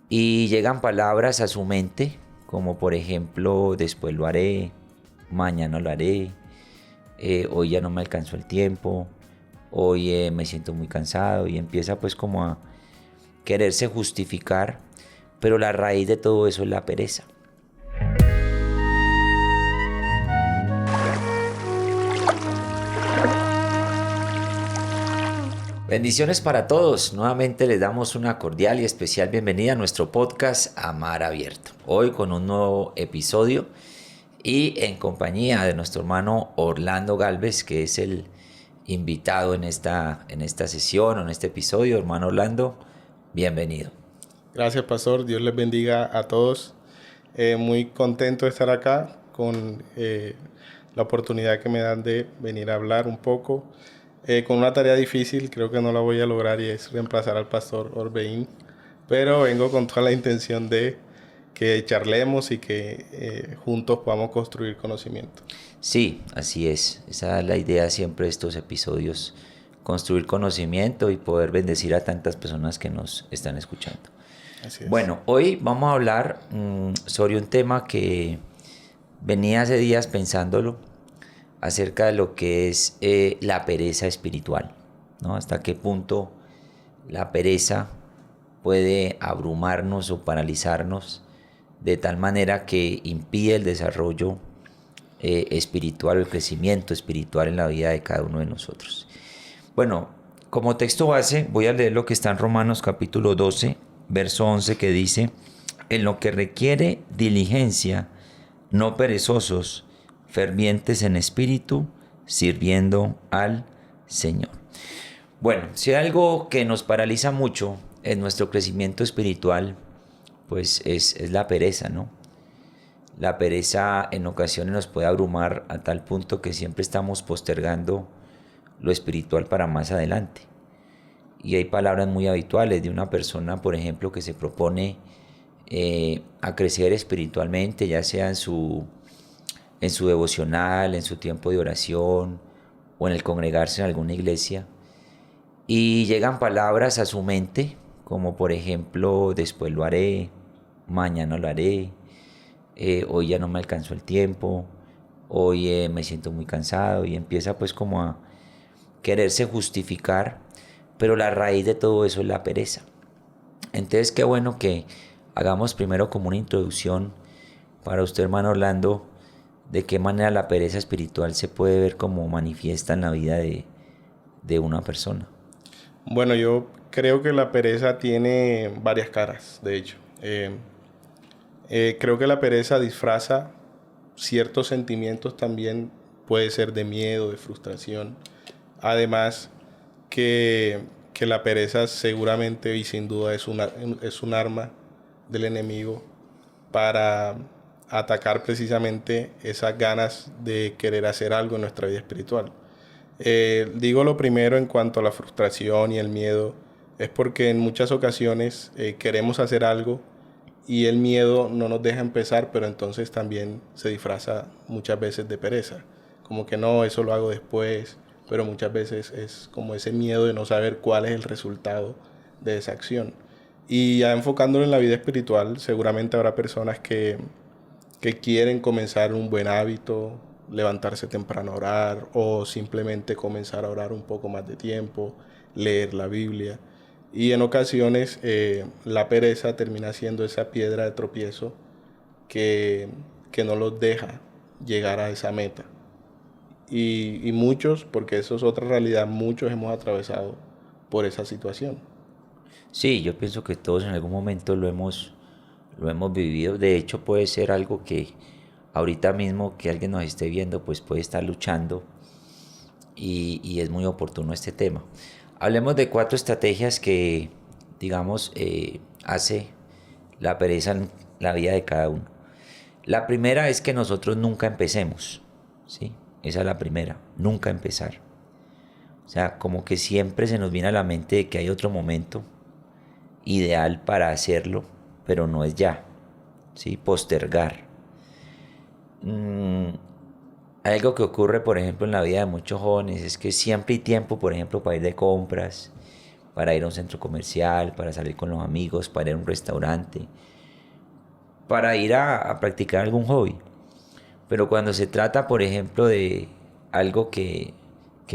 Y llegan palabras a su mente, como por ejemplo, después lo haré, mañana lo haré, hoy ya no me alcanzó el tiempo, hoy me siento muy cansado y empieza pues como a quererse justificar, pero la raíz de todo eso es la pereza. Bendiciones para todos. Nuevamente les damos una cordial y especial bienvenida a nuestro podcast Amar Abierto. Hoy con un nuevo episodio y en compañía de nuestro hermano Orlando Galvez, que es el invitado en esta sesión o en este episodio. Hermano Orlando, bienvenido. Gracias, pastor. Dios les bendiga a todos. Muy contento de estar acá con la oportunidad que me dan de venir a hablar un poco. Con una tarea difícil, creo que no la voy a lograr, y es reemplazar al pastor Orbeín. Pero vengo con toda la intención de que charlemos y que juntos podamos construir conocimiento. Sí, así es. Esa es la idea siempre de estos episodios, construir conocimiento y poder bendecir a tantas personas que nos están escuchando. Así es. Bueno, hoy vamos a hablar sobre un tema que venía hace días pensándolo, acerca de lo que es la pereza espiritual, ¿no? Hasta qué punto la pereza puede abrumarnos o paralizarnos de tal manera que impide el desarrollo espiritual o el crecimiento espiritual en la vida de cada uno de nosotros. Bueno, como texto base voy a leer lo que está en Romanos capítulo 12, verso 11, que dice: en lo que requiere diligencia, no perezosos, fervientes en espíritu, sirviendo al Señor. Bueno, si hay algo que nos paraliza mucho en nuestro crecimiento espiritual, pues es la pereza, ¿no? La pereza en ocasiones nos puede abrumar a tal punto que siempre estamos postergando lo espiritual para más adelante. Y hay palabras muy habituales de una persona, por ejemplo, que se propone a crecer espiritualmente, ya sea en su devocional, en su tiempo de oración o en el congregarse en alguna iglesia, y llegan palabras a su mente, como por ejemplo, después lo haré, mañana lo haré, hoy ya no me alcanzó el tiempo, hoy me siento muy cansado, y empieza pues como a quererse justificar, pero la raíz de todo eso es la pereza. Entonces qué bueno que hagamos primero como una introducción para usted, hermano Orlando, de qué manera la pereza espiritual se puede ver como manifiesta en la vida de una persona. Bueno, yo creo que la pereza tiene varias caras, de hecho. Creo que la pereza disfraza ciertos sentimientos también, puede ser de miedo, de frustración. Además, que la pereza seguramente y sin duda es un arma del enemigo para atacar precisamente esas ganas de querer hacer algo en nuestra vida espiritual. Digo lo primero en cuanto a la frustración y el miedo, es porque en muchas ocasiones queremos hacer algo y el miedo no nos deja empezar, pero entonces también se disfraza muchas veces de pereza. Como que no, eso lo hago después, pero muchas veces es como ese miedo de no saber cuál es el resultado de esa acción. Y ya enfocándolo en la vida espiritual, seguramente habrá personas que quieren comenzar un buen hábito, levantarse temprano a orar, o simplemente comenzar a orar un poco más de tiempo, leer la Biblia. Y en ocasiones la pereza termina siendo esa piedra de tropiezo que, que no los deja llegar a esa meta. Y muchos, porque eso es otra realidad, muchos hemos atravesado por esa situación. Sí, yo pienso que todos en algún momento lo hemos vivido. De hecho, puede ser algo que ahorita mismo que alguien nos esté viendo, pues puede estar luchando, y es muy oportuno este tema. Hablemos de 4 estrategias que, digamos, hace la pereza en la vida de cada uno. La primera es que nosotros nunca empecemos, ¿sí? Esa es la primera, nunca empezar. O sea, como que siempre se nos viene a la mente de que hay otro momento ideal para hacerlo, pero no es ya, ¿sí? Postergar. Algo que ocurre, por ejemplo, en la vida de muchos jóvenes es que siempre hay tiempo, por ejemplo, para ir de compras, para ir a un centro comercial, para salir con los amigos, para ir a un restaurante, para ir a practicar algún hobby. Pero cuando se trata, por ejemplo, de algo que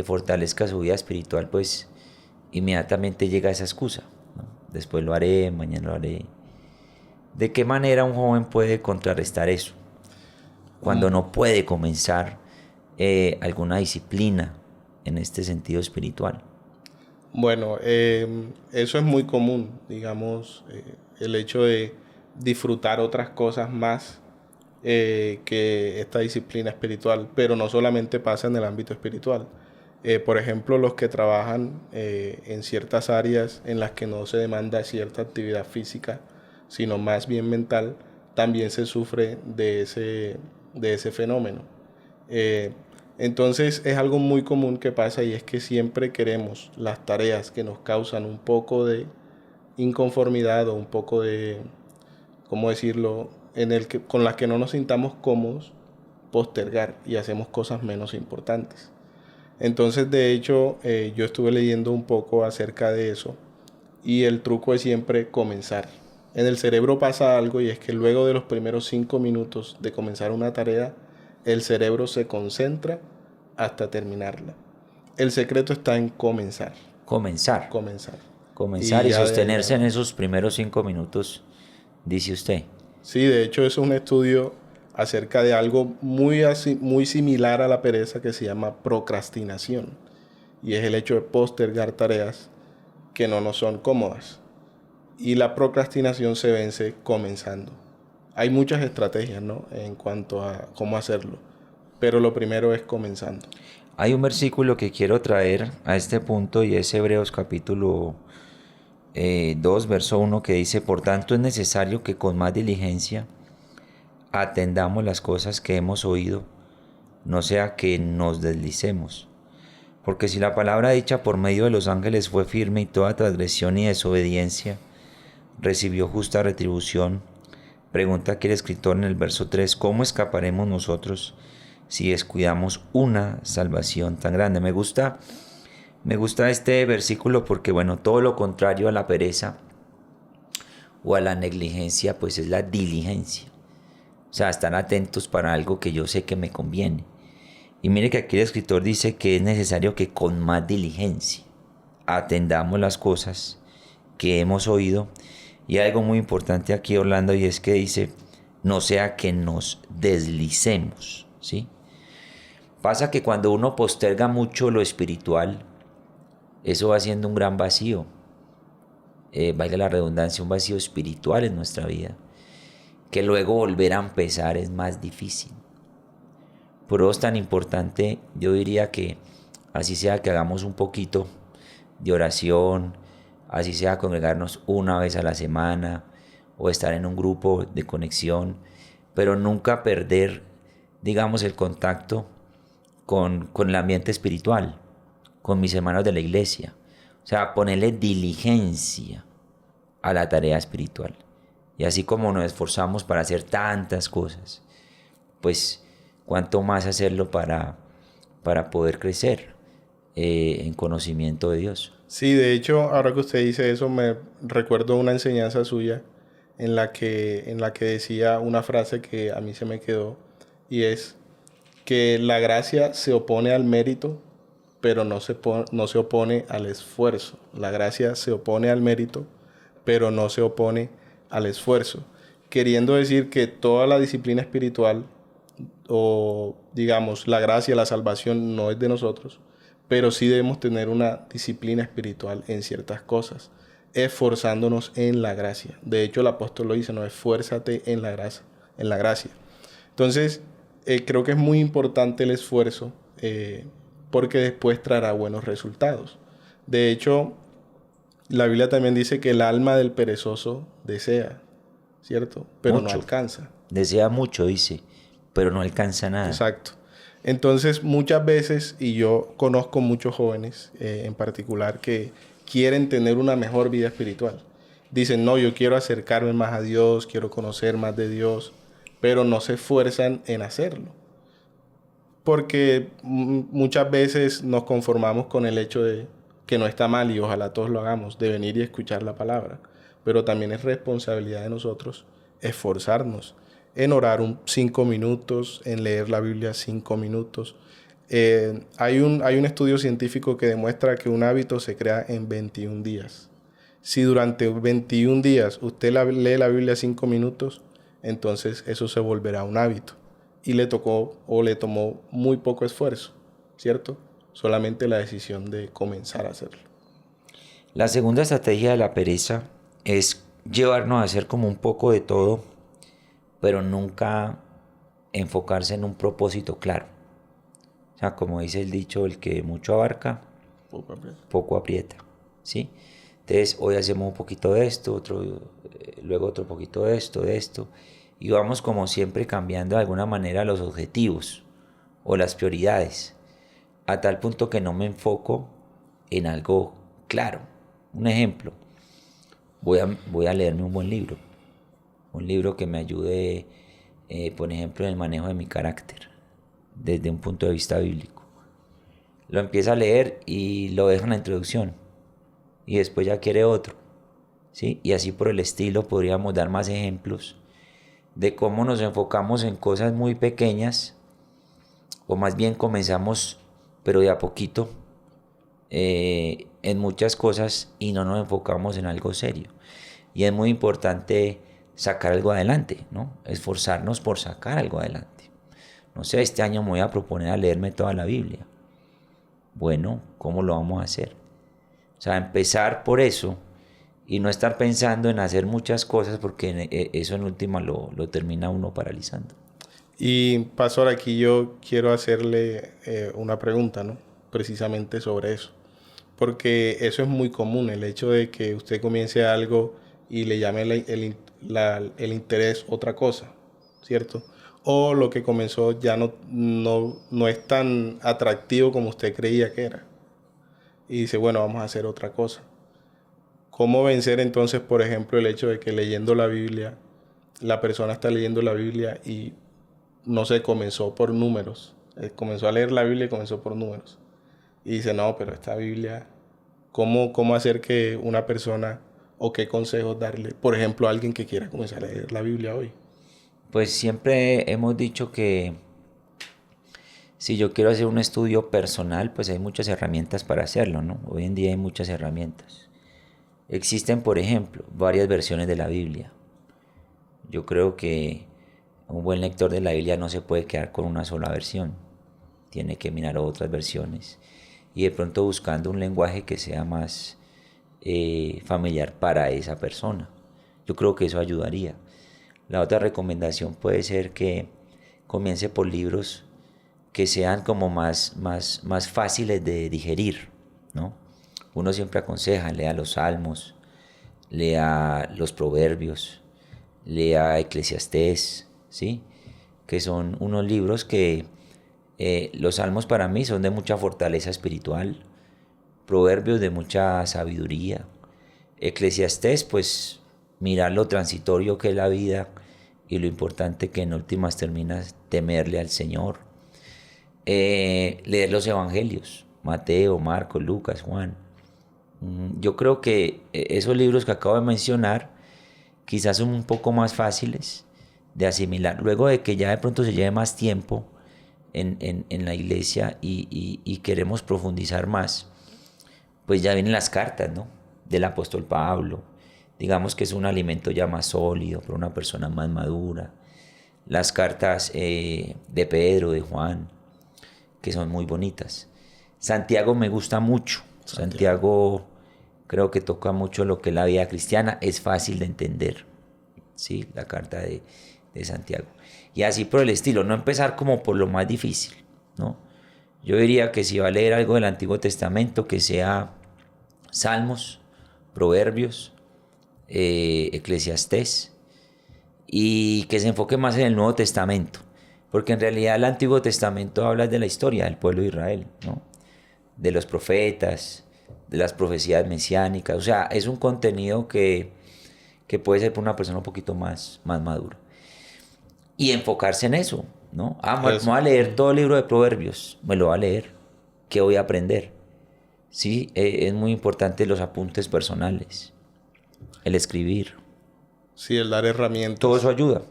fortalezca su vida espiritual, pues inmediatamente llega esa excusa, ¿no? Después lo haré, mañana lo haré. ¿De qué manera un joven puede contrarrestar eso? Cuando no puede comenzar alguna disciplina en este sentido espiritual. Bueno, eso es muy común, digamos, el hecho de disfrutar otras cosas más que esta disciplina espiritual, pero no solamente pasa en el ámbito espiritual. Por ejemplo, los que trabajan en ciertas áreas en las que no se demanda cierta actividad física, sino más bien mental, también se sufre de ese fenómeno. Entonces es algo muy común que pasa, y es que siempre queremos las tareas que nos causan un poco de inconformidad o un poco de, ¿cómo decirlo?, con las que no nos sintamos cómodos, postergar, y hacemos cosas menos importantes. Entonces, de hecho, yo estuve leyendo un poco acerca de eso, y el truco es siempre comenzar. En el cerebro pasa algo, y es que luego de los primeros 5 minutos de comenzar una tarea, el cerebro se concentra hasta terminarla. El secreto está en comenzar. Comenzar. Comenzar. Comenzar y ya sostenerse en esos primeros 5 minutos, dice usted. Sí, de hecho es un estudio acerca de algo muy similar a la pereza, que se llama procrastinación. Y es el hecho de postergar tareas que no nos son cómodas. Y la procrastinación se vence comenzando. Hay muchas estrategias, ¿no?, en cuanto a cómo hacerlo, pero lo primero es comenzando. Hay un versículo que quiero traer a este punto y es Hebreos capítulo 2, verso 1, que dice: por tanto es necesario que con más diligencia atendamos las cosas que hemos oído, no sea que nos deslicemos. Porque si la palabra dicha por medio de los ángeles fue firme y toda transgresión y desobediencia recibió justa retribución, pregunta aquí el escritor en el verso 3, ¿cómo escaparemos nosotros si descuidamos una salvación tan grande? Me gusta este versículo porque, bueno, todo lo contrario a la pereza o a la negligencia, pues es la diligencia. O sea, estar atentos para algo que yo sé que me conviene. Y mire que aquí el escritor dice que es necesario que con más diligencia atendamos las cosas que hemos oído. Y hay algo muy importante aquí, Orlando, y es que dice, no sea que nos deslicemos, ¿sí? Pasa que cuando uno posterga mucho lo espiritual, eso va haciendo un gran vacío. Valga la redundancia, un vacío espiritual en nuestra vida, que luego volver a empezar es más difícil. Por eso es tan importante, yo diría que así sea que hagamos un poquito de oración, así sea congregarnos una vez a la semana o estar en un grupo de conexión, pero nunca perder, digamos, el contacto con el ambiente espiritual, con mis hermanos de la iglesia. O sea, ponerle diligencia a la tarea espiritual. Y así como nos esforzamos para hacer tantas cosas, pues cuánto más hacerlo para poder crecer en conocimiento de Dios. Sí, de hecho, ahora que usted dice eso, me recuerdo una enseñanza suya en la que decía una frase que a mí se me quedó, y es que la gracia se opone al mérito, pero no se opone al esfuerzo. La gracia se opone al mérito, pero no se opone al esfuerzo. Queriendo decir que toda la disciplina espiritual, o digamos, la gracia, la salvación, no es de nosotros, pero sí debemos tener una disciplina espiritual en ciertas cosas, esforzándonos en la gracia. De hecho, el apóstol lo dice, no, esfuérzate en la gracia, en la gracia. Entonces, creo que es muy importante el esfuerzo, porque después traerá buenos resultados. De hecho, la Biblia también dice que el alma del perezoso desea, ¿cierto? Pero Mucho. no alcanza. Desea mucho, dice, pero no alcanza nada. Exacto. Entonces, muchas veces, y yo conozco muchos jóvenes en particular que quieren tener una mejor vida espiritual. Dicen, no, yo quiero acercarme más a Dios, quiero conocer más de Dios, pero no se esfuerzan en hacerlo. Porque muchas veces nos conformamos con el hecho de que no está mal y ojalá todos lo hagamos, de venir y escuchar la palabra. Pero también es responsabilidad de nosotros esforzarnos en orar 5 minutos, en leer la Biblia 5 minutos. Hay un estudio científico que demuestra que un hábito se crea en 21 días. Si durante 21 días usted lee la Biblia 5 minutos, entonces eso se volverá un hábito. Y le tomó muy poco esfuerzo, ¿cierto? Solamente la decisión de comenzar a hacerlo. La segunda estrategia de la pereza es llevarnos a hacer como un poco de todo, pero nunca enfocarse en un propósito claro. O sea, como dice el dicho, el que mucho abarca, poco aprieta, ¿sí? Entonces, hoy hacemos un poquito de esto, luego otro poquito de esto, y vamos como siempre cambiando de alguna manera los objetivos o las prioridades, a tal punto que no me enfoco en algo claro. Un ejemplo, voy a leerme un libro que me ayude, por ejemplo, en el manejo de mi carácter, desde un punto de vista bíblico. Lo empieza a leer y lo deja en la introducción, y después ya quiere otro, ¿sí? Y así por el estilo podríamos dar más ejemplos de cómo nos enfocamos en cosas muy pequeñas, o más bien comenzamos, pero de a poquito, en muchas cosas y no nos enfocamos en algo serio. Y es muy importante sacar algo adelante, ¿no? Esforzarnos por sacar algo adelante. No sé, este año me voy a proponer a leerme toda la Biblia. Bueno, ¿cómo lo vamos a hacer? O sea, empezar por eso y no estar pensando en hacer muchas cosas, porque eso en última lo termina uno paralizando. Y Pastor, aquí yo quiero hacerle una pregunta, ¿no? Precisamente sobre eso. Porque eso es muy común, el hecho de que usted comience algo y le llame el interés otra cosa, ¿cierto? O lo que comenzó ya no es tan atractivo como usted creía que era. Y dice, bueno, vamos a hacer otra cosa. ¿Cómo vencer entonces, por ejemplo, el hecho de que leyendo la Biblia, la persona está leyendo la Biblia y no sé, comenzó por números? Comenzó a leer la Biblia y comenzó por números. Y dice, no, pero esta Biblia, ¿cómo hacer que una persona o qué consejos darle, por ejemplo, a alguien que quiera comenzar a leer la Biblia hoy? Pues siempre hemos dicho que si yo quiero hacer un estudio personal, pues hay muchas herramientas para hacerlo, ¿no? Hoy en día hay muchas herramientas. Existen, por ejemplo, varias versiones de la Biblia. Yo creo que un buen lector de la Biblia no se puede quedar con una sola versión. Tiene que mirar otras versiones y de pronto buscando un lenguaje que sea más familiar para esa persona. Yo creo que eso ayudaría. La otra recomendación puede ser que comience por libros que sean como más fáciles de digerir, ¿no? Uno siempre aconseja, lea los Salmos, lea los Proverbios, lea Eclesiastés, ¿sí? Que son unos libros que los Salmos para mí son de mucha fortaleza espiritual, Proverbios de mucha sabiduría, Eclesiastés pues mirar lo transitorio que es la vida y lo importante que en últimas terminas temerle al Señor. Leer los evangelios, Mateo, Marcos, Lucas, Juan. Yo creo que esos libros que acabo de mencionar quizás son un poco más fáciles de asimilar. Luego de que ya de pronto se lleve más tiempo en la iglesia y queremos profundizar más, pues ya vienen las cartas, ¿no? Del apóstol Pablo. Digamos que es un alimento ya más sólido para una persona más madura. Las cartas de Pedro, de Juan, que son muy bonitas. Santiago me gusta mucho. Santiago creo que toca mucho lo que es la vida cristiana. Es fácil de entender, ¿sí? La carta de Santiago. Y así por el estilo. No empezar como por lo más difícil, ¿no? Yo diría que si va a leer algo del Antiguo Testamento, que sea Salmos, Proverbios, Eclesiastés, y que se enfoque más en el Nuevo Testamento, porque en realidad el Antiguo Testamento habla de la historia del pueblo de Israel, ¿no? De los profetas, de las profecías mesiánicas. O sea, es un contenido que puede ser para una persona un poquito más madura. Y enfocarse en eso, ¿no? Me voy a leer todo el libro de Proverbios, me lo voy a leer. ¿Qué voy a aprender? Sí, es muy importante los apuntes personales, el escribir. Sí, el dar Todo herramientas. eso ayuda.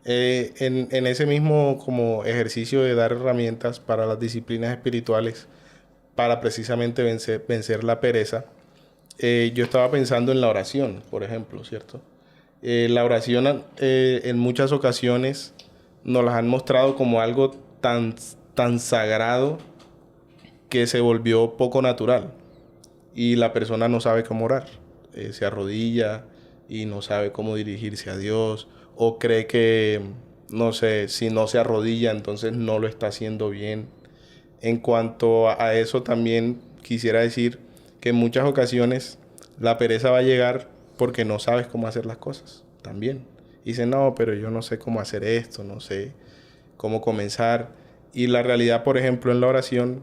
En ese mismo como ejercicio de dar herramientas para las disciplinas espirituales, para precisamente vencer la pereza, yo estaba pensando en la oración, por ejemplo, ¿cierto? La oración en muchas ocasiones nos las han mostrado como algo tan sagrado que se volvió poco natural y la persona no sabe cómo orar. Se arrodilla y no sabe cómo dirigirse a Dios o cree que, no sé, si no se arrodilla entonces no lo está haciendo bien. En cuanto a eso también quisiera decir que en muchas ocasiones la pereza va a llegar porque no sabes cómo hacer las cosas también. Dicen, no, pero yo no sé cómo hacer esto, no sé cómo comenzar. Y la realidad, por ejemplo, en la oración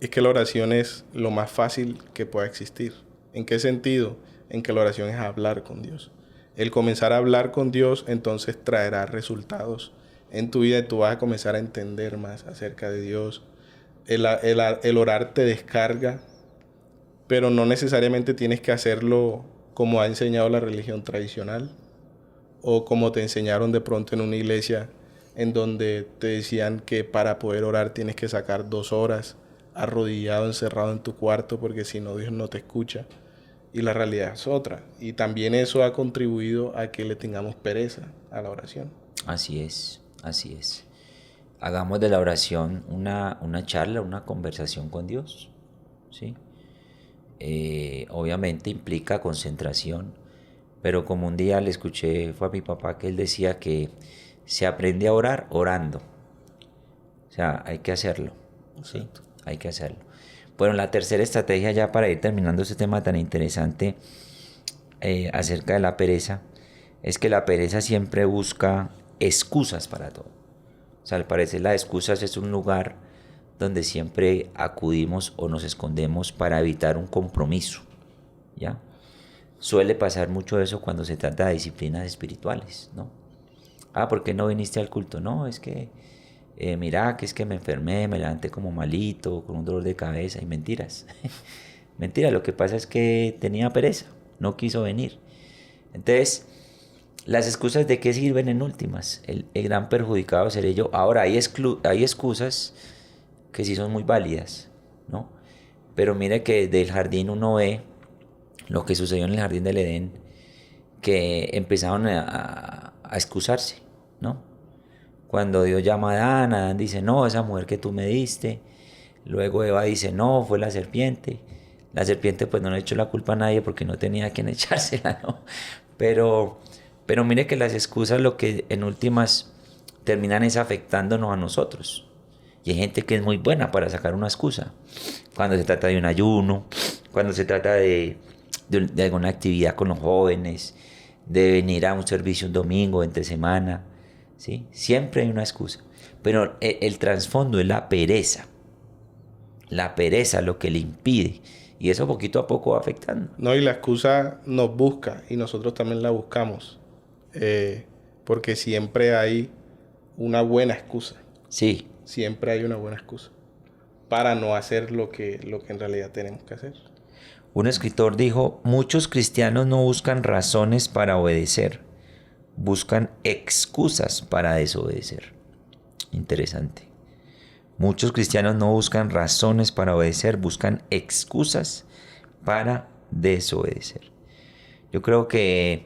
es que la oración es lo más fácil que pueda existir. ¿En qué sentido? En que la oración es hablar con Dios. El comenzar a hablar con Dios entonces traerá resultados en tu vida y tú vas a comenzar a entender más acerca de Dios. El orar te descarga, pero no necesariamente tienes que hacerlo como ha enseñado la religión tradicional o como te enseñaron de pronto en una iglesia en donde te decían que para poder orar tienes que sacar 2 horas arrodillado, encerrado en tu cuarto, porque si no Dios no te escucha. Y la realidad es otra. Y también eso ha contribuido a que le tengamos pereza a la oración. Así es, así es. Hagamos de la oración una charla, una conversación con Dios, ¿sí? Obviamente implica concentración, pero como un día le escuché, fue a mi papá que él decía que se aprende a orar orando. O sea, hay que hacerlo, ¿sí? Exacto. Hay que hacerlo. Bueno, la tercera estrategia ya para ir terminando este tema tan interesante acerca de la pereza, es que la pereza siempre busca excusas para todo. O sea, al parecer las excusas es un lugar donde siempre acudimos o nos escondemos para evitar un compromiso, ¿ya? Suele pasar mucho eso cuando se trata de disciplinas espirituales, ¿no? Ah, ¿por qué no viniste al culto? No, es que, mira, que es que me enfermé, me levanté como malito, con un dolor de cabeza y mentiras. Mentira, lo que pasa es que tenía pereza, no quiso venir. Entonces, las excusas de qué sirven en últimas. El gran perjudicado seré yo. Ahora, hay excusas que sí son muy válidas, ¿no? Pero mire que del jardín uno ve lo que sucedió en el jardín del Edén, que empezaron a excusarse, ¿no? Cuando Dios llama a Adán dice, no, esa mujer que tú me diste. Luego Eva dice, no, fue la serpiente. La serpiente pues no le echó la culpa a nadie porque no tenía a quien echársela, ¿no? Pero, pero mire que las excusas lo que en últimas terminan es afectándonos a nosotros. Y hay gente que es muy buena para sacar una excusa. Cuando se trata de un ayuno, cuando se trata de alguna actividad con los jóvenes, de venir a un servicio un domingo, entre semana, ¿sí? Siempre hay una excusa. Pero el trasfondo es la pereza. La pereza lo que le impide. Y eso poquito a poco va afectando. No, y la excusa nos busca y nosotros también la buscamos. Porque siempre hay una buena excusa. Sí, Siempre hay una buena excusa para no hacer lo que en realidad tenemos que hacer. un escritor dijo, muchos cristianos no buscan razones para obedecer, buscan excusas para desobedecer. Interesante. Muchos cristianos no buscan razones para obedecer, buscan excusas para desobedecer. Yo creo que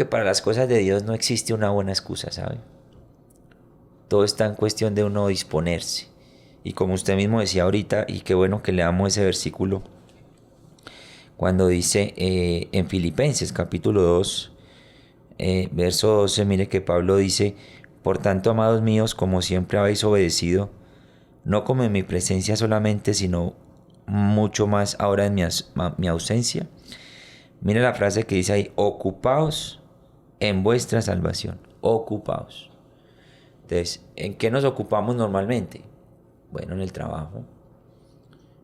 para las cosas de Dios no existe una buena excusa, ¿sabe? Todo está en cuestión de uno disponerse. Y como usted mismo decía ahorita, y qué bueno que leamos ese versículo, cuando dice en Filipenses capítulo 2, verso 12, mire que Pablo dice, por tanto, amados míos, como siempre habéis obedecido, no como en mi presencia solamente, sino mucho más ahora en mi ausencia. Mire la frase que dice ahí, ocupaos en vuestra salvación, ocupaos. Entonces, ¿en qué nos ocupamos normalmente? Bueno, en el trabajo,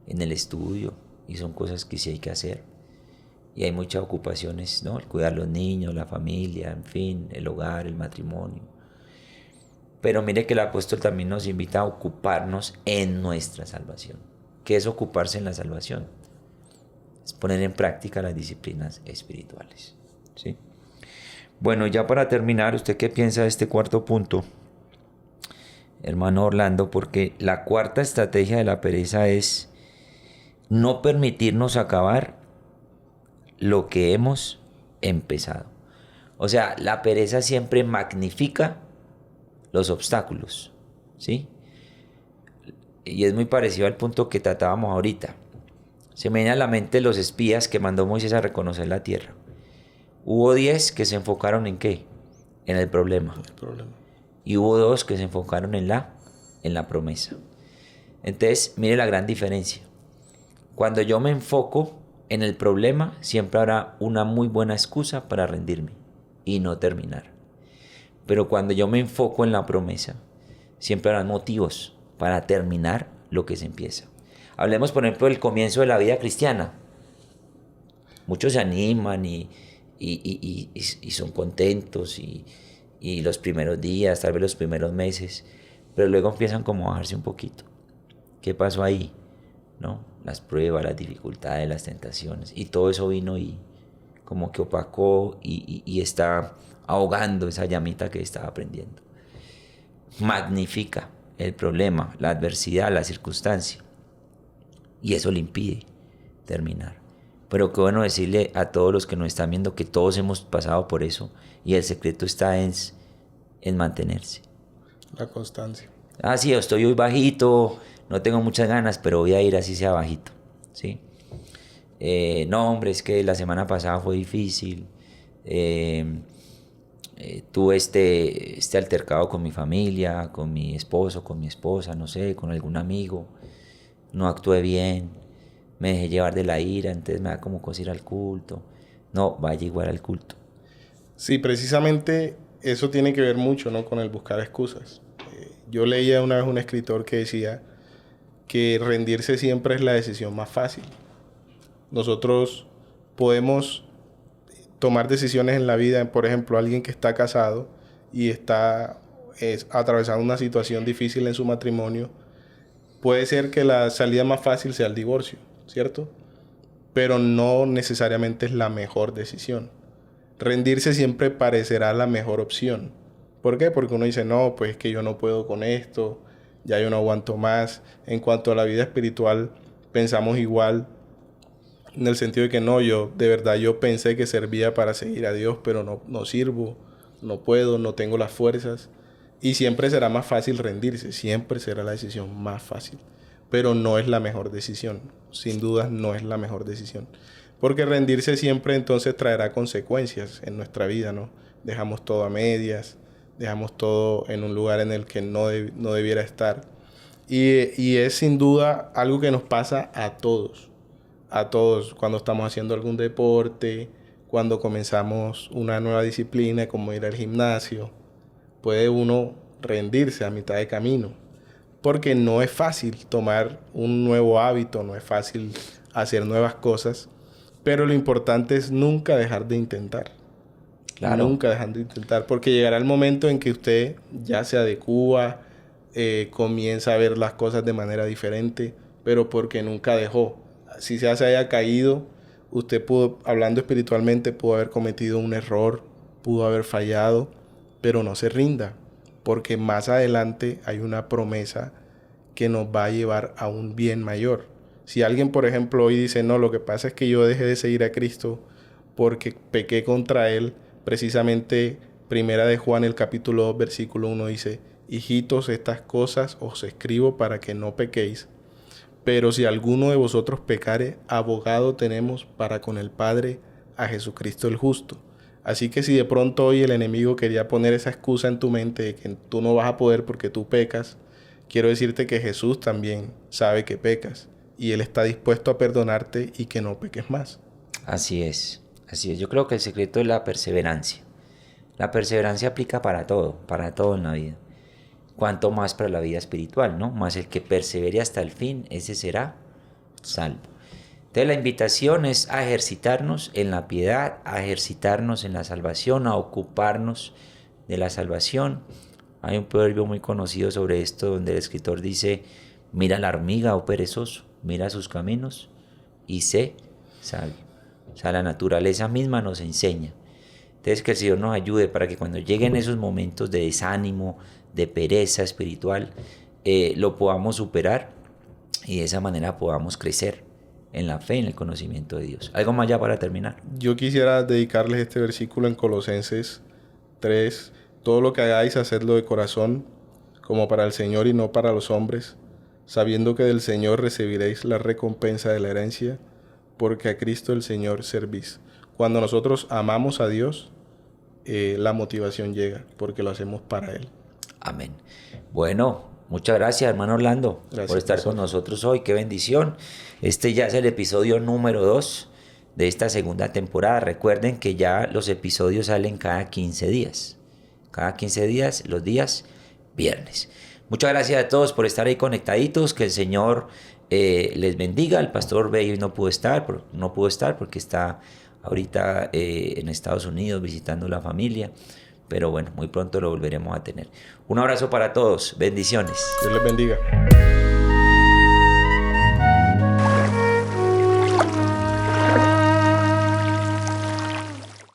en el estudio, y son cosas que sí hay que hacer. Y hay muchas ocupaciones, ¿no? El cuidar a los niños, la familia, en fin, el hogar, el matrimonio. Pero mire que el apóstol también nos invita a ocuparnos en nuestra salvación. ¿Qué es ocuparse en la salvación? Es poner en práctica las disciplinas espirituales. ¿Sí? Bueno, ya para terminar, ¿usted qué piensa de este cuarto punto, hermano Orlando? Porque la cuarta estrategia de la pereza es no permitirnos acabar lo que hemos empezado. O sea, la pereza siempre magnifica los obstáculos, ¿sí? Y es muy parecido al punto que tratábamos ahorita. Se me viene a la mente los espías que mandó Moisés a reconocer la tierra. Hubo 10 que se enfocaron en ¿qué? En el problema. El problema. Y hubo 2 que se enfocaron en la promesa. Entonces, mire la gran diferencia. Cuando yo me enfoco en el problema, siempre habrá una muy buena excusa para rendirme y no terminar. Pero cuando yo me enfoco en la promesa, siempre habrá motivos para terminar lo que se empieza. Hablemos, por ejemplo, del comienzo de la vida cristiana. Muchos se animan y son contentos y los primeros días, tal vez los primeros meses, pero luego empiezan como a bajarse un poquito. ¿Qué pasó ahí? ¿No? Las pruebas, las dificultades, las tentaciones, y todo eso vino y como que opacó y está ahogando esa llamita que estaba prendiendo. Magnifica el problema, la adversidad, la circunstancia, y eso le impide terminar. Pero qué bueno decirle a todos los que nos están viendo que todos hemos pasado por eso, y el secreto está en mantenerse. La constancia. Ah, sí, estoy hoy bajito, no tengo muchas ganas, pero voy a ir así sea bajito, ¿sí? No, hombre, es que la semana pasada fue difícil. Tuve este altercado con mi familia, con mi esposo, con mi esposa, no sé, con algún amigo. No actué bien, me dejé llevar de la ira, entonces me da como cosa ir al culto. No, vaya igual al culto. Sí, precisamente eso tiene que ver mucho, ¿no?, con el buscar excusas. Yo leía una vez un escritor que decía que rendirse siempre es la decisión más fácil. Nosotros podemos tomar decisiones en la vida, por ejemplo, alguien que está casado y está atravesando una situación difícil en su matrimonio, puede ser que la salida más fácil sea el divorcio, ¿cierto? Pero no necesariamente es la mejor decisión. Rendirse siempre parecerá la mejor opción. ¿Por qué? Porque uno dice, no, pues es que yo no puedo con esto, ya yo no aguanto más. En cuanto a la vida espiritual, pensamos igual, en el sentido de que no, de verdad yo pensé que servía para seguir a Dios, pero no sirvo, no puedo, no tengo las fuerzas. Y siempre será más fácil rendirse, siempre será la decisión más fácil. Pero no es la mejor decisión, sin duda no es la mejor decisión. Porque rendirse siempre entonces traerá consecuencias en nuestra vida, ¿no? Dejamos todo a medias, dejamos todo en un lugar en el que no debiera estar. Y es sin duda algo que nos pasa a todos, cuando estamos haciendo algún deporte, cuando comenzamos una nueva disciplina como ir al gimnasio. Puede uno rendirse a mitad de camino, porque no es fácil tomar un nuevo hábito, no es fácil hacer nuevas cosas, pero lo importante es nunca dejar de intentar. Claro. Nunca dejar de intentar, porque llegará el momento en que usted ya se adecúa, comienza a ver las cosas de manera diferente, pero porque nunca dejó. Si se haya caído, usted pudo, hablando espiritualmente, pudo haber cometido un error, pudo haber fallado, pero no se rinda, porque más adelante hay una promesa que nos va a llevar a un bien mayor. Si alguien, por ejemplo, hoy dice, no, lo que pasa es que yo dejé de seguir a Cristo porque pequé contra Él, precisamente Primera de Juan, el capítulo 2, versículo 1 dice, hijitos, estas cosas os escribo para que no pequéis. Pero si alguno de vosotros pecare, abogado tenemos para con el Padre, a Jesucristo el justo. Así que si de pronto hoy el enemigo quería poner esa excusa en tu mente de que tú no vas a poder porque tú pecas, quiero decirte que Jesús también sabe que pecas y Él está dispuesto a perdonarte y que no peques más. Así es, así es. Yo creo que el secreto es la perseverancia. La perseverancia aplica para todo en la vida. Cuanto más para la vida espiritual, ¿no? Más el que persevere hasta el fin, ese será salvo. Entonces la invitación es a ejercitarnos en la piedad, a ejercitarnos en la salvación, a ocuparnos de la salvación. Hay un proverbio muy conocido sobre esto donde el escritor dice, mira la hormiga, oh perezoso, mira sus caminos y sé sabio. O sea, la naturaleza misma nos enseña. Entonces, que el Señor nos ayude para que cuando lleguen esos momentos de desánimo, de pereza espiritual, lo podamos superar y de esa manera podamos crecer en la fe, en el conocimiento de Dios. ¿Algo más ya para terminar? Yo quisiera dedicarles este versículo en Colosenses 3. Todo lo que hagáis, hacedlo de corazón, como para el Señor y no para los hombres, sabiendo que del Señor recibiréis la recompensa de la herencia, porque a Cristo el Señor servís. Cuando nosotros amamos a Dios, la motivación llega, porque lo hacemos para Él. Amén. Bueno, muchas gracias, hermano Orlando, por estar con nosotros hoy. Qué bendición. Este ya es el episodio número 2 de esta segunda temporada. Recuerden que ya los episodios salen cada 15 días. Cada 15 días, los días viernes. Muchas gracias a todos por estar ahí conectaditos. Que el Señor les bendiga. El pastor Bello no pudo estar porque está ahorita en Estados Unidos visitando la familia. Pero bueno, muy pronto lo volveremos a tener. Un abrazo para todos. Bendiciones. Dios les bendiga.